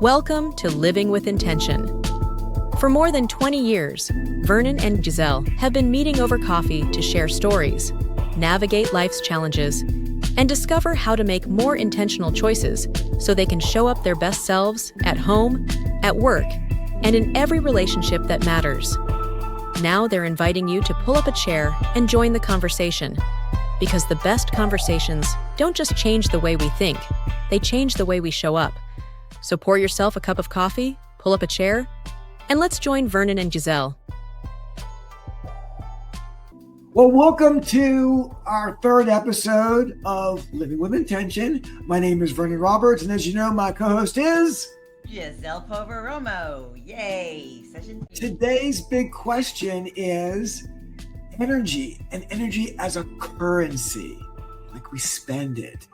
Welcome to Living with Intention. For more than 20 years, Vernon and Gieselle have been meeting over coffee to share stories, navigate life's challenges, and discover how to make more intentional choices so they can show up their best selves at home, at work, and in every relationship that matters. Now they're inviting you to pull up a chair and join the conversation, because the best conversations don't just change the way we think, they change the way we show up. So pour yourself a cup of coffee, pull up a chair, and let's join Vernon and Gieselle. Well, welcome to our third episode of Living with Intention. My name is Vernon Roberts, and as you know, my co-host is Gieselle Poveromo. Yay! Session 2. Today's big question is energy, and energy as a currency, like we spend it.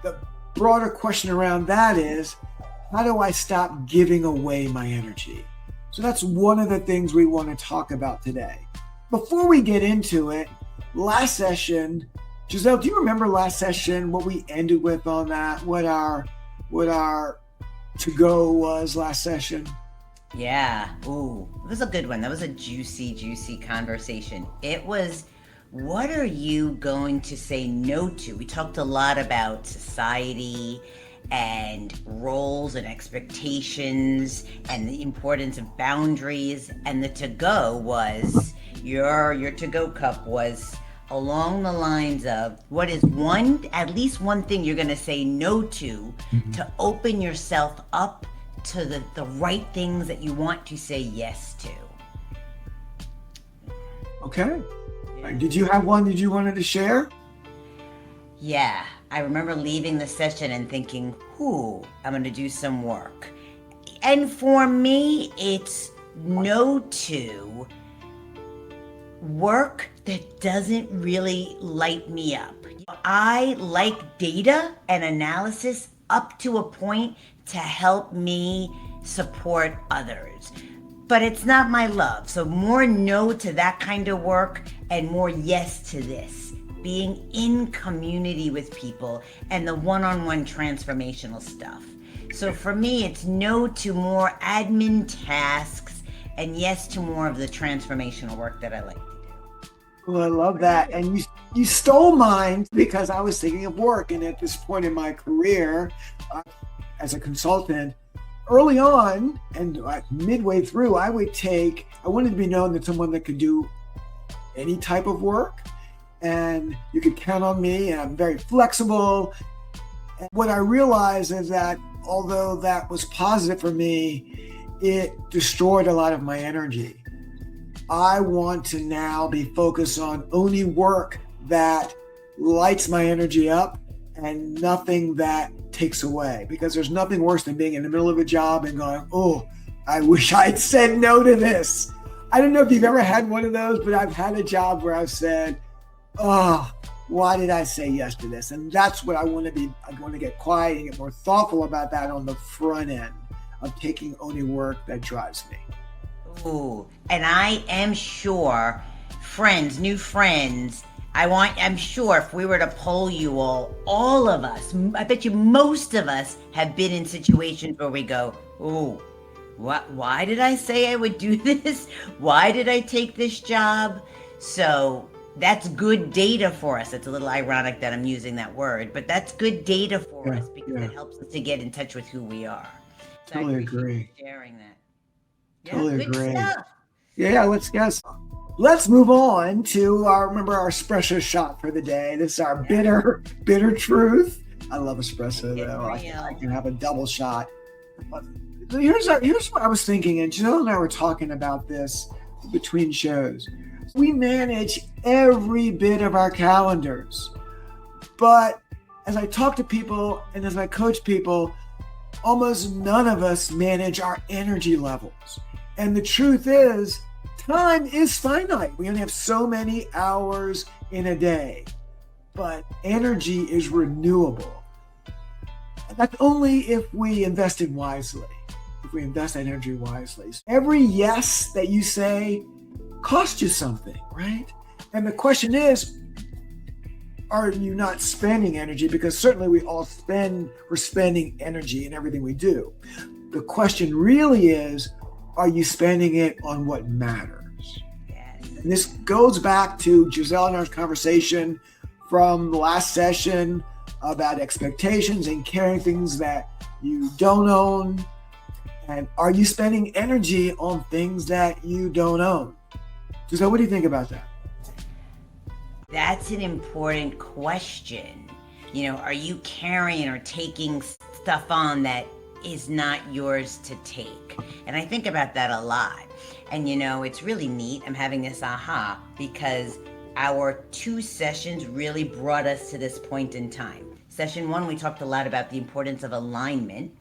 The broader question around that is, how do I stop giving away my energy? So that's one of the things we want to talk about today. Before we get into it, last session, Gieselle, do you remember last session, what we ended with on that? What our to-go was last session? Yeah. Ooh, it was a good one. That was a juicy conversation. It was, what are you going to say no to? We talked a lot about society and roles and expectations and the importance of boundaries. And the to-go was, your to-go cup was along the lines of, what is at least one thing you're going to say no to open yourself up to the right things that you want to say yes to. Okay. Yeah. Did you have one that you wanted to share? Yeah. I remember leaving the session and thinking, I'm going to do some work. And for me, it's no to work that doesn't really light me up. I like data and analysis up to a point to help me support others. But it's not my love. So more no to that kind of work and more yes to this. Being in community with people and the one-on-one transformational stuff. So for me, it's no to more admin tasks and yes to more of the transformational work that I like to do. Well, I love that. And you stole mine because I was thinking of work. And at this point in my career, as a consultant, early on and midway through, I wanted to be known as someone that could do any type of work. And you could count on me, and I'm very flexible. And what I realized is that although that was positive for me, it destroyed a lot of my energy. I want to now be focused on only work that lights my energy up and nothing that takes away. Because there's nothing worse than being in the middle of a job and going, I wish I'd said no to this. I don't know if you've ever had one of those, but I've had a job where I've said, why did I say yes to this? And that's what I want to be. I want to get quiet and get more thoughtful about that on the front end of taking only work that drives me. Ooh, and I am sure, new friends, I'm sure if we were to poll you all of us, I bet you most of us have been in situations where we go, why did I say I would do this? Why did I take this job? So that's good data for us. It's a little ironic that I'm using that word, but that's good data for us because it helps us to get in touch with who we are. So totally agree. Sharing that. Totally good agree. Stuff. Yeah, let's move on to our espresso shot for the day. This is our bitter truth. I love espresso though. I can have a double shot. So here's what I was thinking, and Gieselle and I were talking about this between shows. We manage every bit of our calendars, but as I talk to people and as I coach people, almost none of us manage our energy levels. And the truth is, time is finite. We only have so many hours in a day, but energy is renewable. And that's only if we invest in wisely, if we invest in energy wisely. Every yes that you say cost you something, right? And the question is, are you not spending energy? Because certainly we're spending energy in everything we do. The question really is, are you spending it on what matters? Yes. And this goes back to Gieselle and our conversation from the last session about expectations and carrying things that you don't own. And are you spending energy on things that you don't own? Giselle, what do you think about that? That's an important question. Are you carrying or taking stuff on that is not yours to take? And I think about that a lot. And it's really neat. I'm having this aha because our 2 sessions really brought us to this point in time. Session 1, we talked a lot about the importance of alignment.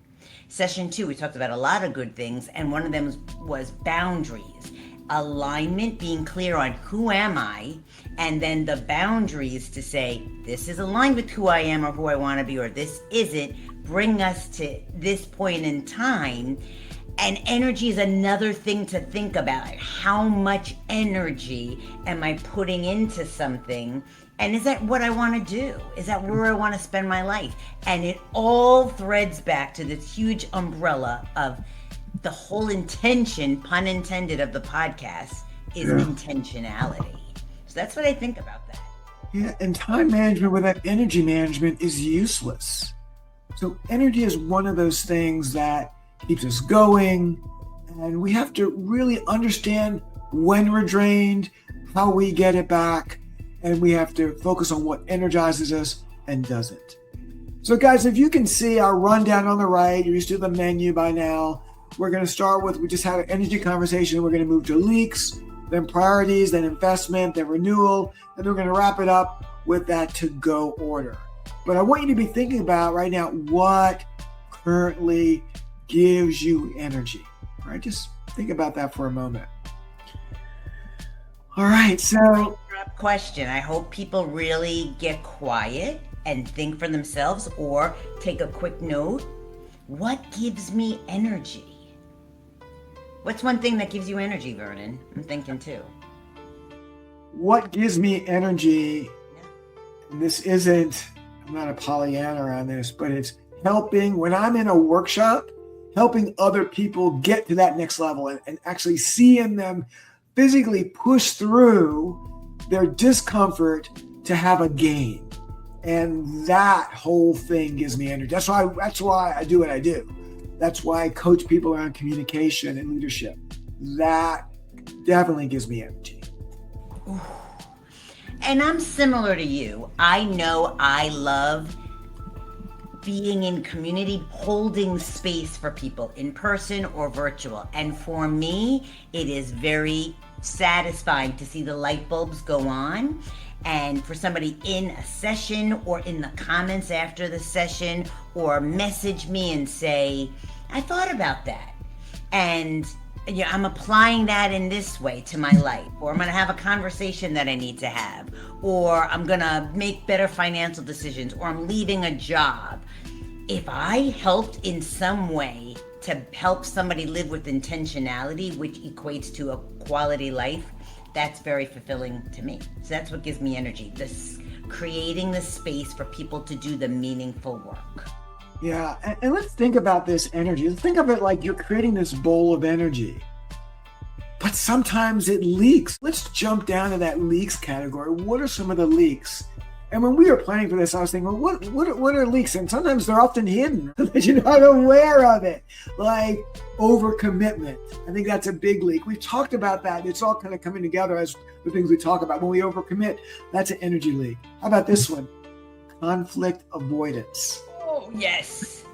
Session 2, we talked about a lot of good things, and one of them was boundaries. Alignment, being clear on who am I, and then the boundaries to say, this is aligned with who I am or who I want to be, or this isn't, bring us to this point in time. And energy is another thing to think about. How much energy am I putting into something? And is that what I want to do? Is that where I want to spend my life? And it all threads back to this huge umbrella of the whole intention, pun intended, of the podcast is intentionality. So that's what I think about that. Yeah, and time management without energy management is useless. So energy is one of those things that keeps us going, and we have to really understand when we're drained, how we get it back, and we have to focus on what energizes us and doesn't. So guys, if you can see our rundown on the right, you're used to the menu by now. We're going to start with, we just had an energy conversation. We're going to move to leaks, then priorities, then investment, then renewal, and we're going to wrap it up with that to-go order. But I want you to be thinking about right now what currently gives you energy. All right, just think about that for a moment. All right, so question. I hope people really get quiet and think for themselves, or take a quick note. What gives me energy? What's one thing that gives you energy, Vernon? I'm thinking too. What gives me energy, and this isn't, I'm not a Pollyanna on this, but it's helping, when I'm in a workshop, helping other people get to that next level and actually seeing them physically push through their discomfort to have a gain. And that whole thing gives me energy. That's why I do what I do. That's why I coach people around communication and leadership. That definitely gives me energy. Ooh. And I'm similar to you. I know I love being in community, holding space for people in person or virtual. And for me, it is very satisfying to see the light bulbs go on. And for somebody in a session or in the comments after the session, or message me and say, I thought about that. And I'm applying that in this way to my life, or I'm going to have a conversation that I need to have, or I'm going to make better financial decisions, or I'm leaving a job. If I helped in some way to help somebody live with intentionality, which equates to a quality life, that's very fulfilling to me. So that's what gives me energy, this creating the space for people to do the meaningful work. Yeah, and let's think about this energy. Let's think of it like you're creating this bowl of energy, but sometimes it leaks. Let's jump down to that leaks category. What are some of the leaks? And when we were planning for this, I was thinking, well, what are leaks? And sometimes they're often hidden, that you're not aware of it, like overcommitment. I think that's a big leak. We've talked about that. It's all kind of coming together as the things we talk about. When we overcommit, that's an energy leak. How about this one? Conflict avoidance. Oh, yes.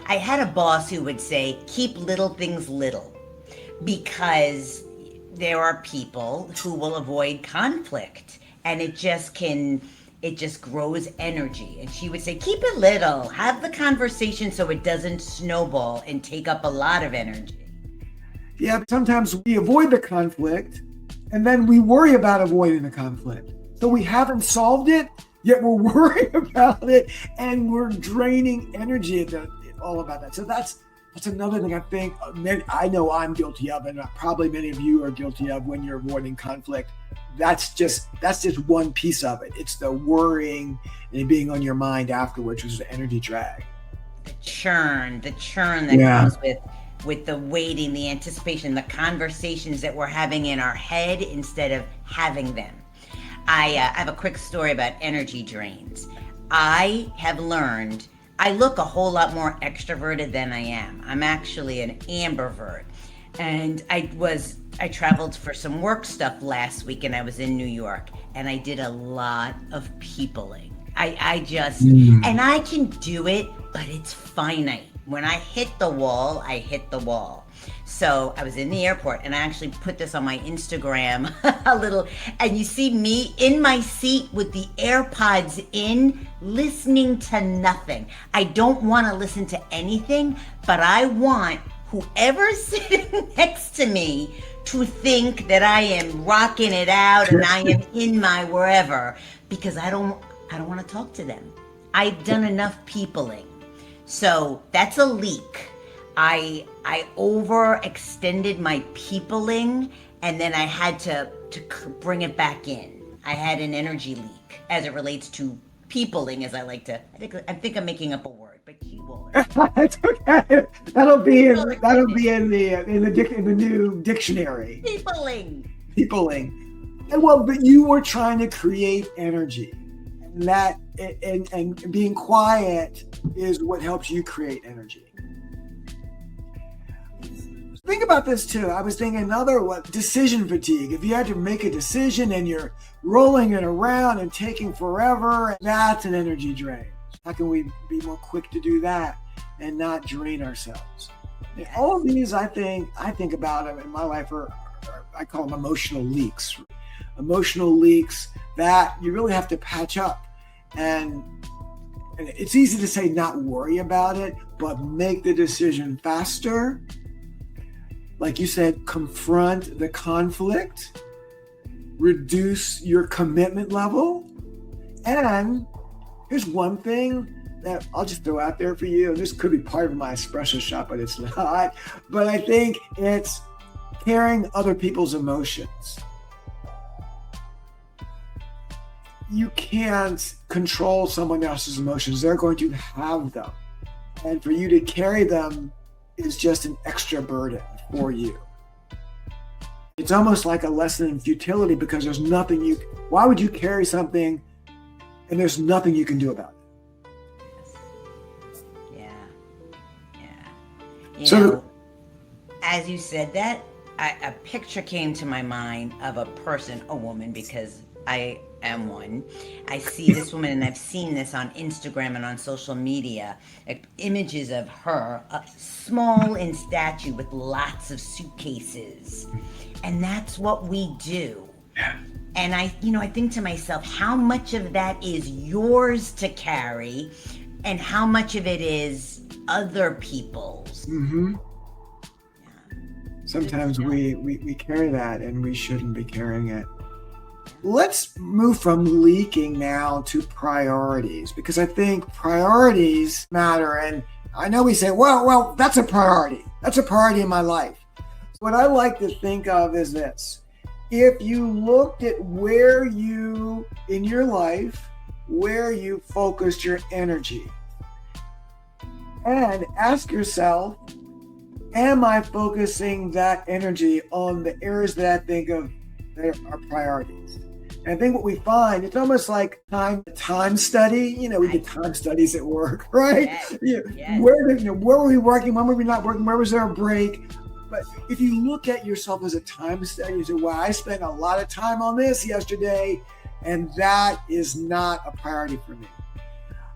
I had a boss who would say, keep little things little, because there are people who will avoid conflict, and it just grows energy. And she would say, keep it little, have the conversation so it doesn't snowball and take up a lot of energy. Yeah, but sometimes we avoid the conflict and then we worry about avoiding the conflict. So we haven't solved it, yet we're worrying about it and we're draining energy all about that. So that's another thing I think I know I'm guilty of, and probably many of you are guilty of when you're avoiding conflict. that's just one piece of it. It's the worrying and being on your mind afterwards, which is the energy drag. The churn that comes with the waiting, the anticipation, the conversations that we're having in our head instead of having them. I have a quick story about energy drains. I have learned I look a whole lot more extroverted than I am. I'm actually an ambivert. And I traveled for some work stuff last week, and I was in New York, and I did a lot of peopling. And I can do it, but it's finite. When I hit the wall, I hit the wall. So I was in the airport, and I actually put this on my Instagram a little, and you see me in my seat with the AirPods in, listening to nothing. I don't want to listen to anything, but I want whoever's sitting next to me to think that I am rocking it out and I am in my wherever, because I don't want to talk to them. I've done enough peopling. So that's a leak. I overextended my peopling, and then I had to bring it back in. I had an energy leak as it relates to peopling, as I like to. I think I'm making up a word, but you will. It's okay. That'll be in the new dictionary. Peopling. And but you were trying to create energy, and being quiet is what helps you create energy. Think about this too. I was thinking decision fatigue. If you had to make a decision and you're rolling it around and taking forever, that's an energy drain. How can we be more quick to do that and not drain ourselves? And all of these, I think about them in my life I call them emotional leaks. Emotional leaks that you really have to patch up. And it's easy to say not worry about it, but make the decision faster. Like you said, confront the conflict, reduce your commitment level. And here's one thing that I'll just throw out there for you. And this could be part of my espresso shot, but it's not. But I think it's carrying other people's emotions. You can't control someone else's emotions. They're going to have them. And for you to carry them is just an extra burden for you. It's almost like a lesson in futility, because there's nothing why would you carry something and there's nothing you can do about it? Yeah. As you said that, a picture came to my mind of a person, a woman, because I am one. I see this woman, and I've seen this on Instagram and on social media, images of her, small in stature with lots of suitcases. And that's what we do. And I think to myself, how much of that is yours to carry and how much of it is other people's? Mm-hmm. Sometimes we carry that and we shouldn't be carrying it. Let's move from leaking now to priorities, because I think priorities matter. And I know we say, well, that's a priority. That's a priority in my life. What I like to think of is this. If you looked at where you focused your energy, and ask yourself, am I focusing that energy on the areas that I think of that are priorities? And I think what we find, it's almost like time study. We did time studies at work, right? Yes. Where were we working? When were we not working? Where was there a break? But if you look at yourself as a time study, you say, well, I spent a lot of time on this yesterday, and that is not a priority for me.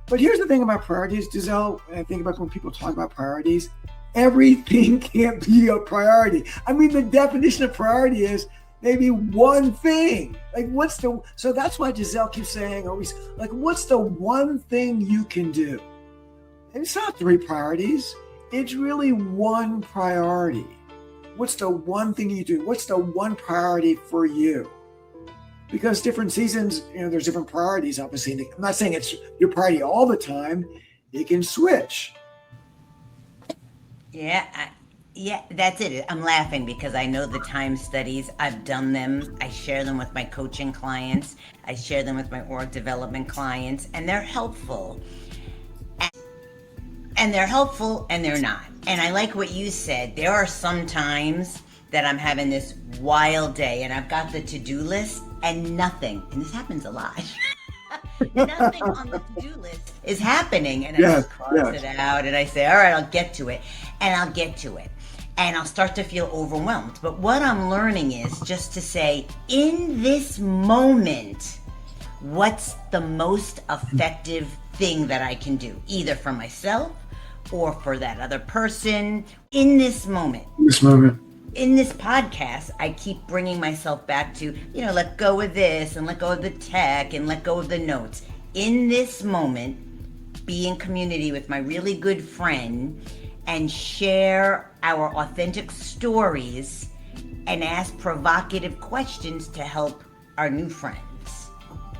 But here's the thing about priorities, Gieselle, and I think about when people talk about priorities, everything can't be a priority. I mean, the definition of priority is maybe one thing. So that's why Gieselle keeps saying always, what's the one thing you can do? And it's not 3 priorities. It's really one priority. What's the one thing you do? What's the one priority for you? Because different seasons, there's different priorities, obviously. I'm not saying it's your priority all the time. It can switch. Yeah, Yeah, that's it. I'm laughing because I know the time studies. I've done them. I share them with my coaching clients. I share them with my org development clients, and they're helpful. And they're helpful and they're not. And I like what you said. There are some times that I'm having this wild day and I've got the to-do list and nothing, and this happens a lot. Nothing on the to-do list is happening, and I Yes, just cross yes. it out and I say, all right, I'll get to it, and I'll get to it, and I'll start to feel overwhelmed. But what I'm learning is just to say, in this moment, what's the most effective thing that I can do, either for myself or for that other person in this moment. This moment. In this podcast, I keep bringing myself back to, let go of this and let go of the tech and let go of the notes. In this moment, be in community with my really good friend and share our authentic stories and ask provocative questions to help our new friends.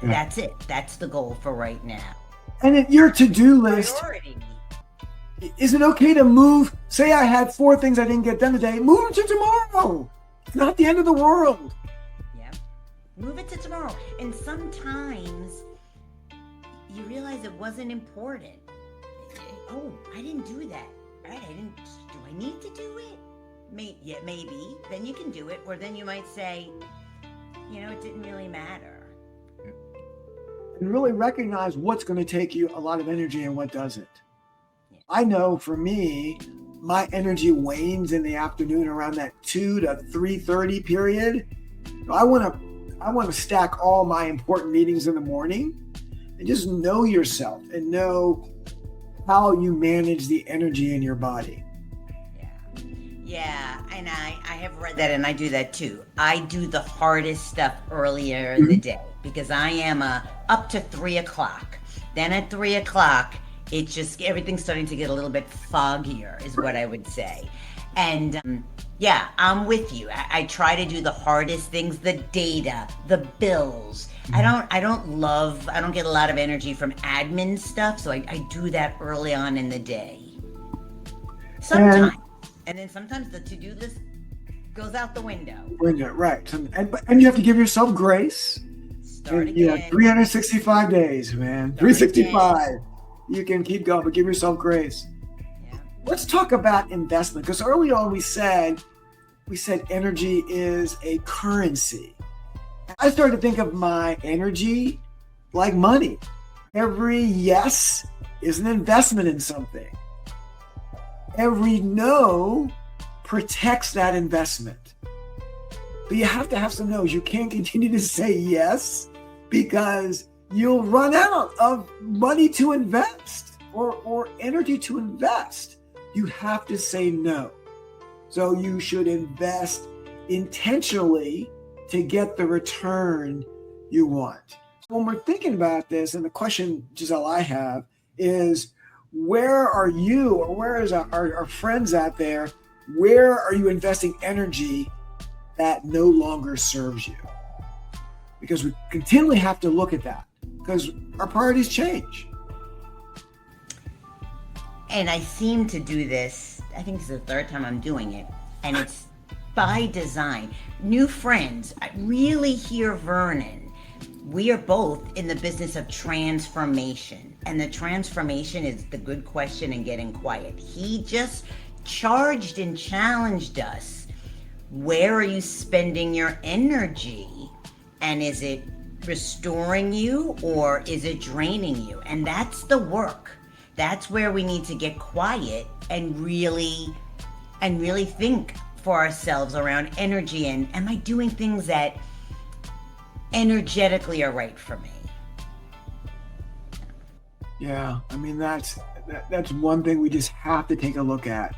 Yeah. That's it. That's the goal for right now. And in your to-do list, Priority. is it okay to move? Say I had 4 things I didn't get done today. Move them to tomorrow. It's not the end of the world. Yeah. Move it to tomorrow. And sometimes you realize it wasn't important. Oh, I didn't do that. Right? Do I need to do it? Maybe. Then you can do it. Or then you might say, it didn't really matter. And really recognize what's going to take you a lot of energy and what doesn't. I know for me, my energy wanes in the afternoon around that 2 to 3:30 period. I want to stack all my important meetings in the morning, and just know yourself and know how you manage the energy in your body. Yeah, and I have read that, and I do that too. I do the hardest stuff earlier in the day because I am up to 3 o'clock. Then at 3 o'clock, it's just everything's starting to get a little bit foggier, is what I would say. And yeah, I'm with you. I try to do the hardest things, the data, the bills. I don't get a lot of energy from admin stuff, so I do that early on in the day. Sometimes. And then sometimes the to-do list goes out the window. Right. And you have to give yourself grace. Start And, again. 365 days, man. 365. You can keep going, but give yourself grace. Yeah. Let's talk about investment, because early on we said energy is a currency. I started to think of my energy like money. Every yes is an investment in something. Every no protects that investment. But you have to have some no's. You can't continue to say yes because you'll run out of money to invest or energy to invest. You have to say no. So you should invest intentionally to get the return you want. When we're thinking about this, and the question, Gieselle, I have is, where are you, or where is our friends out there, where are you investing energy that no longer serves you? Because we continually have to look at that because our priorities change. And I seem to do this, I think this is the 3rd time I'm doing it, and it's by design. New friends, I really hear Vernon. We are both in the business of transformation, and the transformation is the good question and getting quiet. He just charged and challenged us. Where are you spending your energy? And is it restoring you or is it draining you? And that's the work. That's where we need to get quiet and really think for ourselves around energy, and am I doing things that energetically are right for me? Yeah, I mean, that's one thing we just have to take a look at.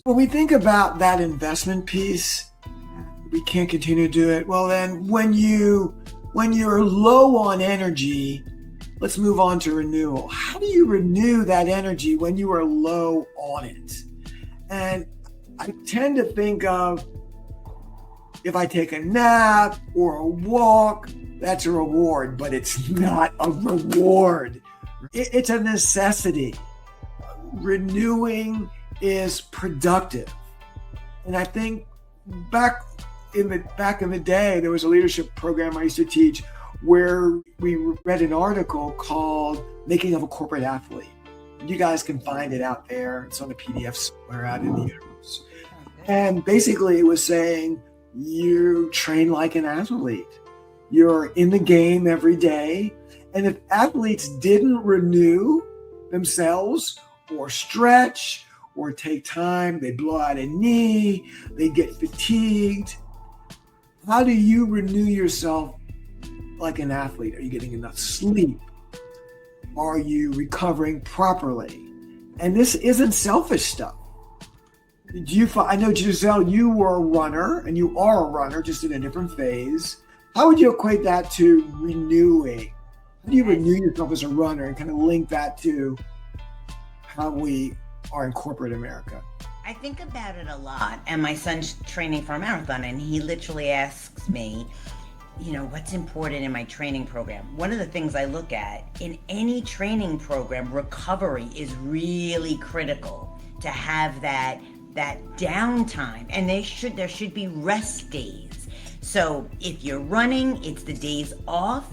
When we think about that investment piece, we can't continue to do it. Well, then when you're low on energy, let's move on to renewal. How do you renew that energy when you are low on it? And I tend to think of, if I take a nap or a walk, that's a reward, but it's not a reward. It's a necessity. Renewing is productive. And I think back in the day, there was a leadership program I used to teach where we read an article called Making of a Corporate Athlete. You guys can find it out there. It's on a PDF somewhere out in the universe. And basically it was saying you train like an athlete. You're in the game every day. And if athletes didn't renew themselves or stretch or take time, they blow out a knee, they get fatigued. How do you renew yourself like an athlete? Are you getting enough sleep? Are you recovering properly? And this isn't selfish stuff. I know, Gieselle, you were a runner and you are a runner, just in a different phase. How would you equate that to renewing? How do you renew yourself as a runner and kind of link that to how we are in corporate America? I think about it a lot, and my son's training for a marathon, and he literally asks me, what's important in my training program? One of the things I look at in any training program, recovery is really critical to have that downtime, and there should be rest days. So if you're running, it's the days off.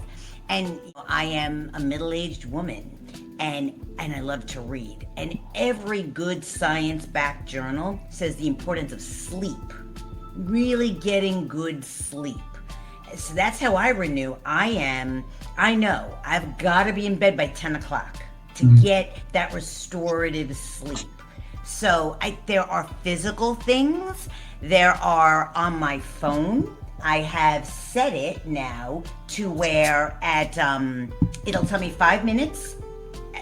And I am a middle-aged woman, and I love to read. And every good science-backed journal says the importance of sleep, really getting good sleep. So that's how I renew. I know I've got to be in bed by 10 o'clock to get that restorative sleep. So there are physical things. There are on my phone. I have set it now to where it'll tell me 5 minutes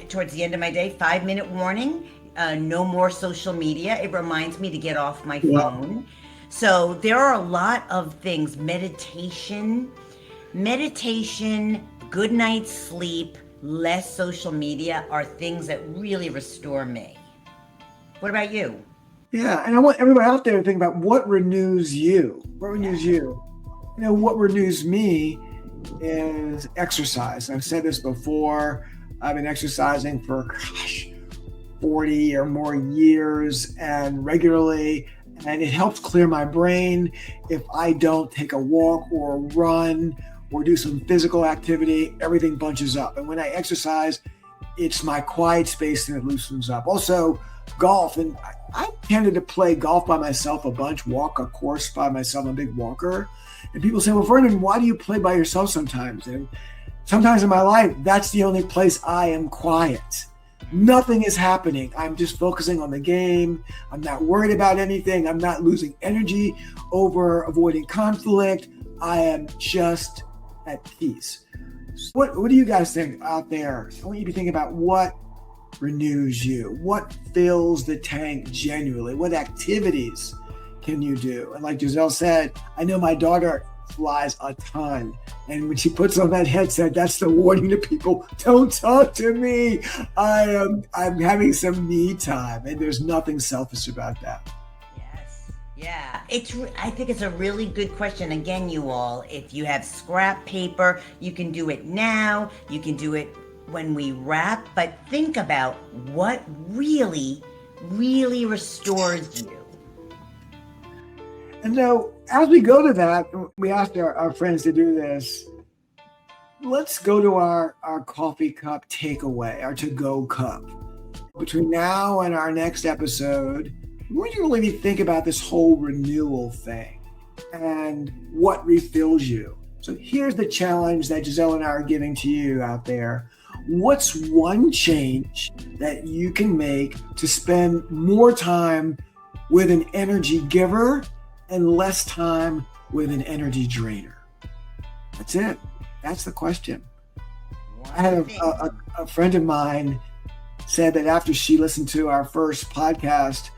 towards the end of my day, 5-minute warning, no more social media. It reminds me to get off my phone. So there are a lot of things, meditation, good night's sleep, less social media are things that really restore me. What about you? Yeah, and I want everybody out there to think about what renews you. What renews you? What renews me is exercise. I've said this before. I've been exercising for 40 or more years and regularly, and it helps clear my brain. If I don't take a walk or run or do some physical activity, everything bunches up. And when I exercise, it's my quiet space and it loosens up. Also, golf, and I tended to play golf by myself a bunch, walk a course by myself. I'm a big walker. And people say, well, Vernon, why do you play by yourself sometimes? And sometimes in my life, that's the only place I am quiet. Nothing is happening. I'm just focusing on the game. I'm not worried about anything. I'm not losing energy over avoiding conflict. I am just at peace. What do you guys think out there? I want you to think about what renews you. What fills the tank genuinely? What activities can you do? And like Gieselle said, I know my daughter flies a ton. And when she puts on that headset, that's the warning to people, don't talk to me. I'm having some me time. And there's nothing selfish about that. Yes. Yeah. I think it's a really good question. Again, you all, if you have scrap paper, you can do it now. You can do it when we wrap. But think about what really, really restores you. And so as we go to that, we asked our friends to do this. Let's go to our coffee cup takeaway, our to-go cup. Between now and our next episode, we really think about this whole renewal thing and what refills you. So here's the challenge that Gieselle and I are giving to you out there. What's one change that you can make to spend more time with an energy giver and less time with an energy drainer? That's it. That's the question. I had a friend of mine said that after she listened to our first podcast,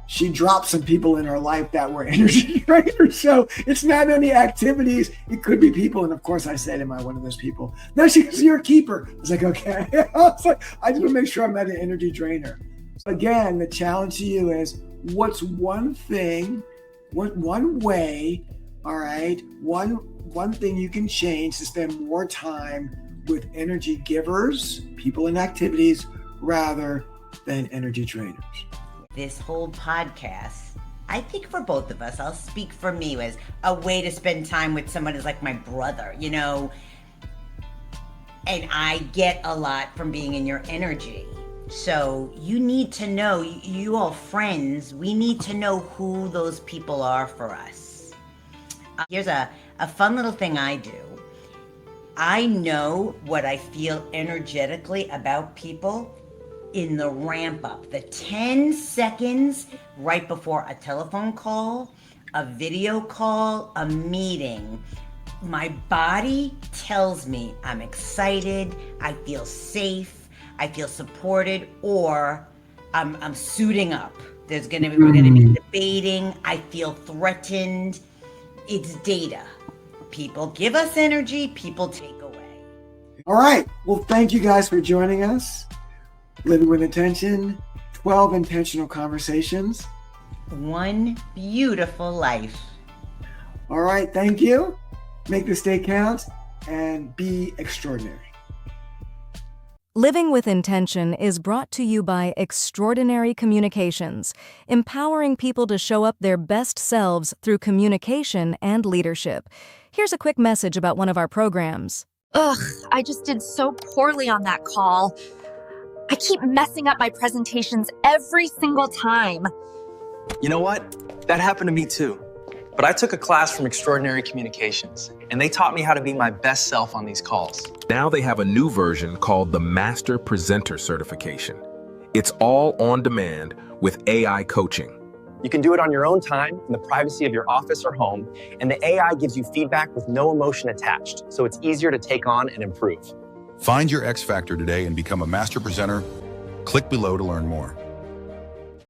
she dropped some people in her life that were energy drainers. So it's not only activities, it could be people. And of course I said, am I one of those people? No, she goes, you're a keeper. I was like, okay. I just want to make sure I'm not an energy drainer. So again, the challenge to you is, what's one thing, one way, all right, one thing you can change to spend more time with energy givers, people and activities, rather than energy drainers? This whole podcast, I think for both of us, I'll speak for me, as a way to spend time with someone who's like my brother, you know? And I get a lot from being in your energy. So you need to know, you all friends, we need to know who those people are for us. Here's a fun little thing I do. I know what I feel energetically about people in the ramp up, the 10 seconds right before a telephone call, a video call, a meeting. My body tells me I'm excited, I feel safe, I feel supported, or I'm suiting up. We're gonna be debating, I feel threatened. It's data. People give us energy, people take away. All right. Well, thank you guys for joining us. Living with Intention, 12 intentional conversations. One beautiful life. All right. Thank you. Make this day count and be extraordinary. Living with Intention is brought to you by Extraordinary Communications, empowering people to show up their best selves through communication and leadership. Here's a quick message about one of our programs. Ugh, I just did so poorly on that call. I keep messing up my presentations every single time. You know what? That happened to me too. But I took a class from Extraordinary Communications, and they taught me how to be my best self on these calls. Now they have a new version called the Master Presenter Certification. It's all on demand with AI coaching. You can do it on your own time in the privacy of your office or home, and the AI gives you feedback with no emotion attached, so it's easier to take on and improve. Find your X Factor today and become a master presenter. Click below to learn more.